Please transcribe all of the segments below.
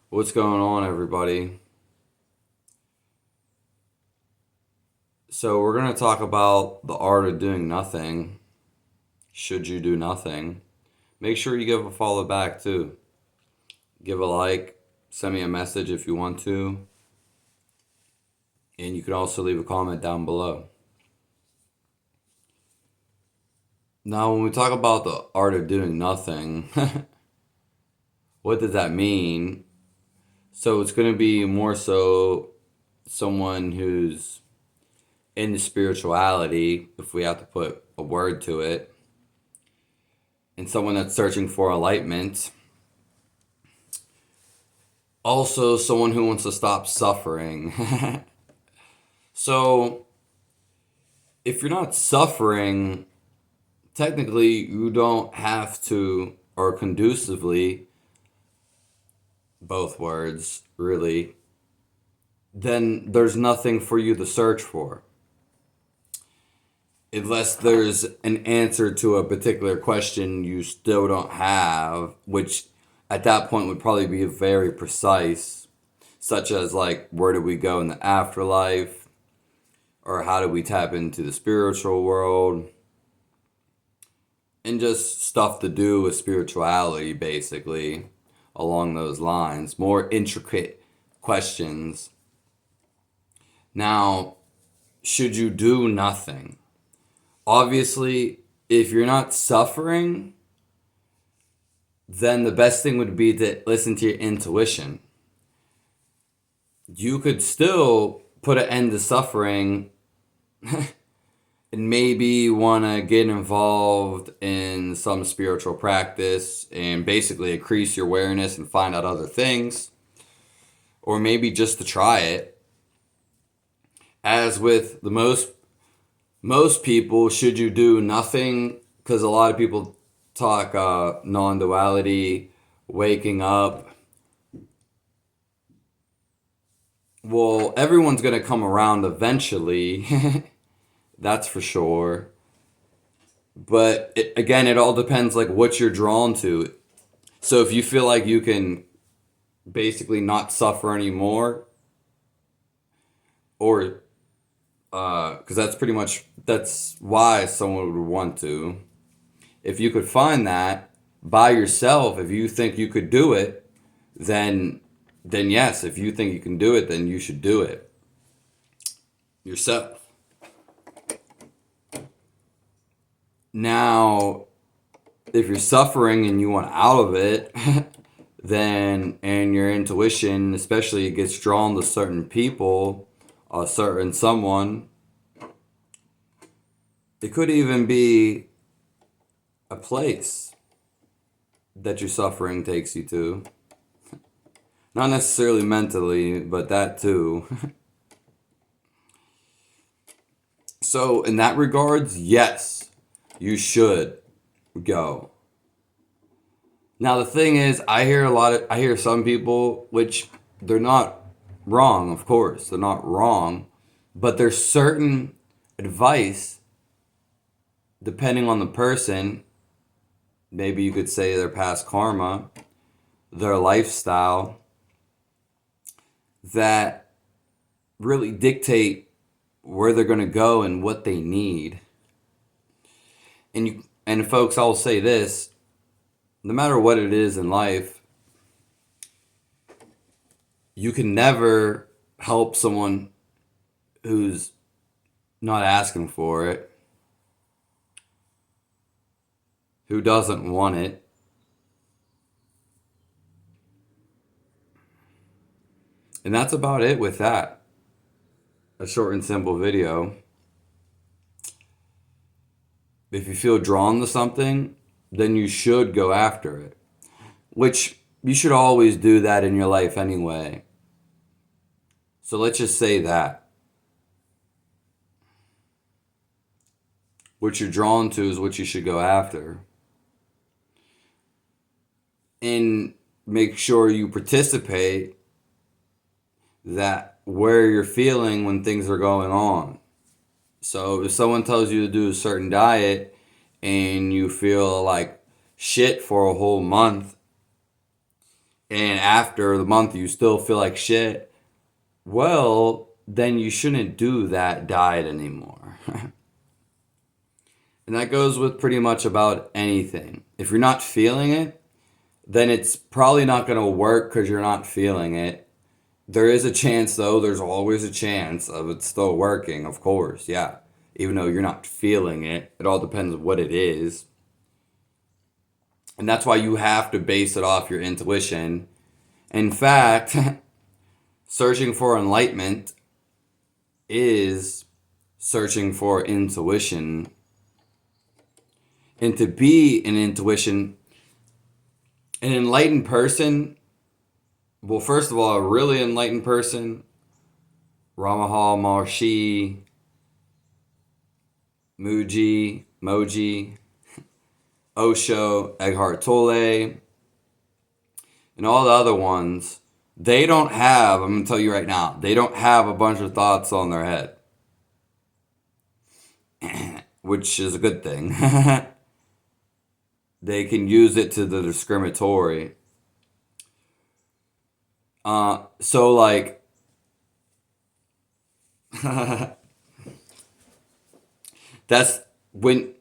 What's going on, everybody? So, we're going to talk about the art of doing nothing. Should you do nothing? Make sure you give a follow back too. Give a like, send me a message if you want to, and you can also leave a comment down below. Now, when we talk about the art of doing nothing, what does that mean? So, it's going to be more so someone who's into spirituality, if we have to put a word to it, and someone that's searching for enlightenment. Also, someone who wants to stop suffering. So, if you're not suffering, technically you don't have to, or conducively, both words, really, then there's nothing for you to search for. Unless there's an answer to a particular question you still don't have, which at that point would probably be very precise, such as like, where do we go in the afterlife? Or how do we tap into the spiritual world? And just stuff to do with spirituality, basically, along those lines. More intricate questions. Now, should you do nothing? Obviously, if you're not suffering, then the best thing would be to listen to your intuition. You could still put an end to suffering and maybe want to get involved in some spiritual practice and basically increase your awareness and find out other things, or maybe just to try it. As with the most people, should you do nothing? Because a lot of people talk non-duality, waking up. Well, everyone's going to come around eventually. That's for sure. But again, it all depends like what you're drawn to. So if you feel like you can basically not suffer anymore, or because that's why someone would want to. If you could find that by yourself, if you think you could do it, then yes. If you think you can do it, then you should do it yourself. Now, if you're suffering and you want out of it, then and your intuition, especially, gets drawn to certain people, a certain someone. It could even be a place that your suffering takes you to. Not necessarily mentally, but that too. So, in that regards, yes, you should go. Now, the thing is, I hear some people, which they're not wrong, of course, they're not wrong, but there's certain advice, depending on the person, maybe you could say their past karma, their lifestyle, that really dictate where they're going to go and what they need. And folks, I'll say this, no matter what it is in life, you can never help someone who's not asking for it, who doesn't want it. And that's about it with that. A short and simple video. If you feel drawn to something, then you should go after it. Which you should always do that in your life anyway. So let's just say that. What you're drawn to is what you should go after. And make sure you participate that where you're feeling when things are going on. So if someone tells you to do a certain diet and you feel like shit for a whole month, and after the month you still feel like shit, well, then you shouldn't do that diet anymore. And that goes with pretty much about anything. If you're not feeling it, then it's probably not going to work because you're not feeling it. There is a chance, though, there's always a chance of it still working, of course, yeah. Even though you're not feeling it, it all depends on what it is. And that's why you have to base it off your intuition. In fact, searching for enlightenment is searching for intuition. And to be an enlightened person, well, first of all, a really enlightened person, Ramahal Maharishi, Moji, Osho, Eckhart Tolle, and all the other ones, they don't have, I'm going to tell you right now, they don't have a bunch of thoughts on their head. Which is a good thing. They can use it to the discriminatory. So like, that's when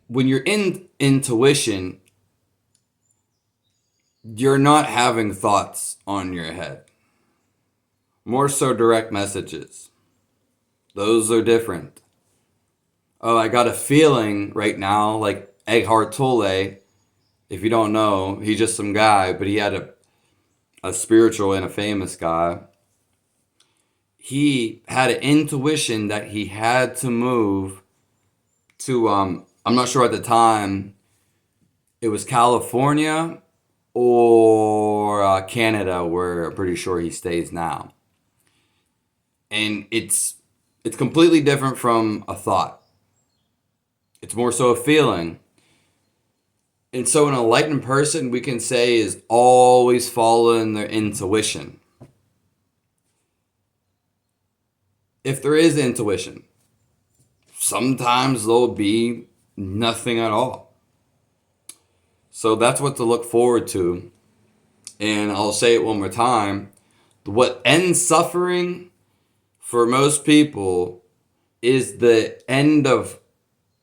you're in intuition, you're not having thoughts on your head. More so direct messages. Those are different. Oh, I got a feeling right now, like Eckhart Tolle, if you don't know, he's just some guy, but he had a spiritual and a famous guy. He had an intuition that he had to move to, I'm not sure at the time, it was California or Canada, where I'm pretty sure he stays now. And it's completely different from a thought. It's more so a feeling. And so an enlightened person, we can say, is always following their intuition. If there is intuition, sometimes there'll be nothing at all. So that's what to look forward to. And I'll say it one more time. What ends suffering for most people is the end of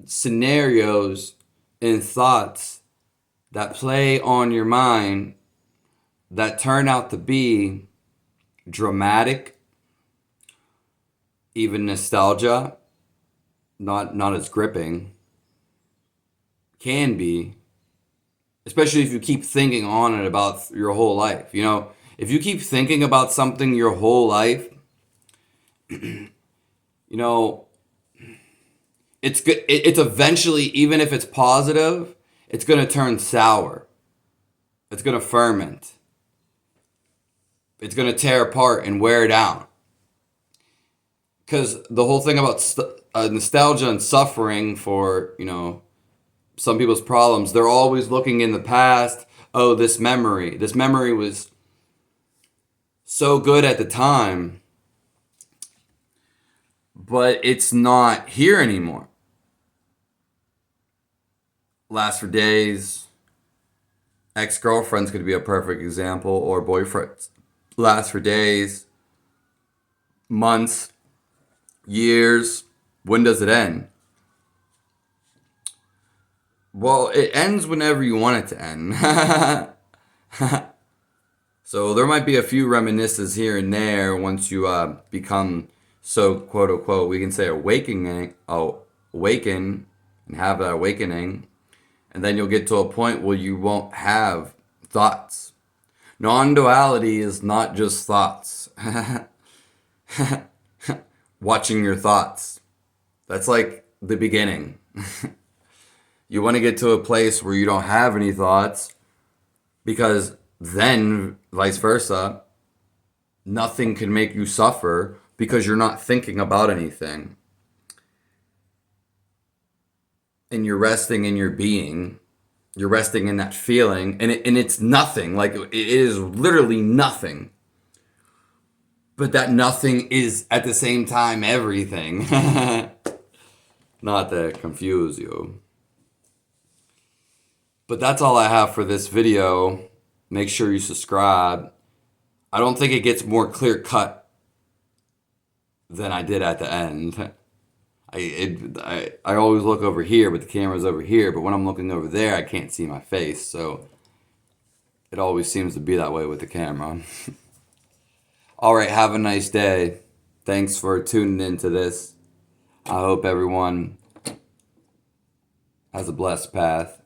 scenarios and thoughts that play on your mind that turn out to be dramatic, even nostalgia, not as gripping, can be, especially if you keep thinking on it about your whole life. You know, if you keep thinking about something your whole life, you know, it's good. It's eventually, even if it's positive, it's going to turn sour. It's going to ferment. It's going to tear apart and wear down. Because the whole thing about nostalgia and suffering for, you know, some people's problems, they're always looking in the past. Oh, this memory was so good at the time, but it's not here anymore. Last for days. Ex-girlfriends could be a perfect example, or boyfriends. Last for days, months, years. When does it end? Well, it ends whenever you want it to end. So there might be a few reminiscences here and there once you become so, quote unquote, we can say awaken and have that awakening. And then you'll get to a point where you won't have thoughts. Non-duality is not just thoughts. Watching your thoughts. That's like the beginning. You want to get to a place where you don't have any thoughts, because then, vice versa, nothing can make you suffer because you're not thinking about anything. And you're resting in your being. You're resting in that feeling. And it's nothing. Like, it is literally nothing. But that nothing is, at the same time, everything. Not to confuse you. But that's all I have for this video. Make sure you subscribe. I don't think it gets more clear cut than I did at the end. I always look over here, but the camera's over here. But when I'm looking over there, I can't see my face. So it always seems to be that way with the camera. All right, have a nice day. Thanks for tuning into this. I hope everyone has a blessed path.